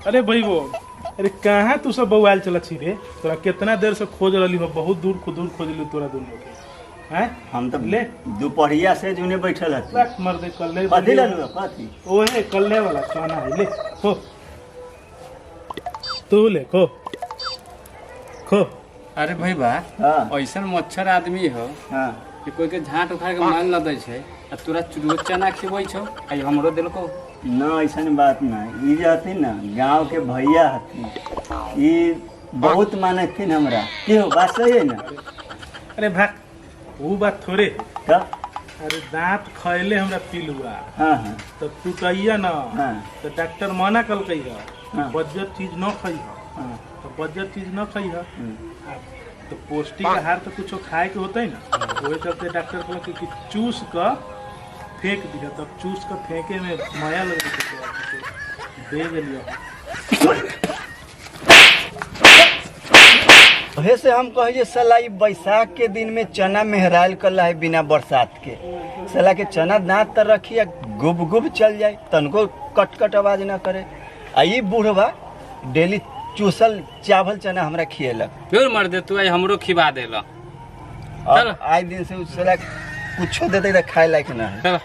अरे भाई वो अरे कहाँ तू सब बउआल चलत छी रे? तोरा कितना देर से खोज रही हो, बहुत दूर खोज ली तोरा दोनों के। हैं हम तो ले दोपहरिया से जुने बैठल हती। मर दे कल्ले कथी ललू कथी ओहे कल्ले वाला खाना है, ले खो तू ले खो खो। अरे भाई बा हाँ ऐसा मच्छर आदमी हो हाँ कि कोई के झाट उखाड़ के मार न दे छे आ तोरा रोज चना खिबै छौ आई हमरो दिल को न ऐसन बात ना। ई जे हथिन ना गाँव के भैया हथिन, ई बहुत मानथिन हमरा। की हो बात सही है ना? अरे भाग वो बात थोड़े। तो अरे दांत खैले हमरा पील हुआ हाँ हाँ तो टूटैया ना। हाँ। तो डॉक्टर मना कल कही हाँ। बज्जर चीज न खई हाँ तो बज्जर चीज न खई तो पौष्टिक आहार तो कुछ खाए के होता है ना। वही चलते डॉक्टर कहल कि चूस का फेंक दिया, तब चूस का फेंके में माया लग दे दिया। वही से हम कहिए सला ई बैसाख के दिन में चना मेहराइल कर है बिना बरसात के। सला के चना दांत तर रखिए गुब गुब चल जाए, तनको कट कट आवाज ना करे। आ ई बूढ़वा डेली चूसल चावल चना हमरा खिएलक। फिर मर दे तू आई हमरो खिबा देला। अब आज दिन से उ सला कुछो देते खाए लायक ना है। चल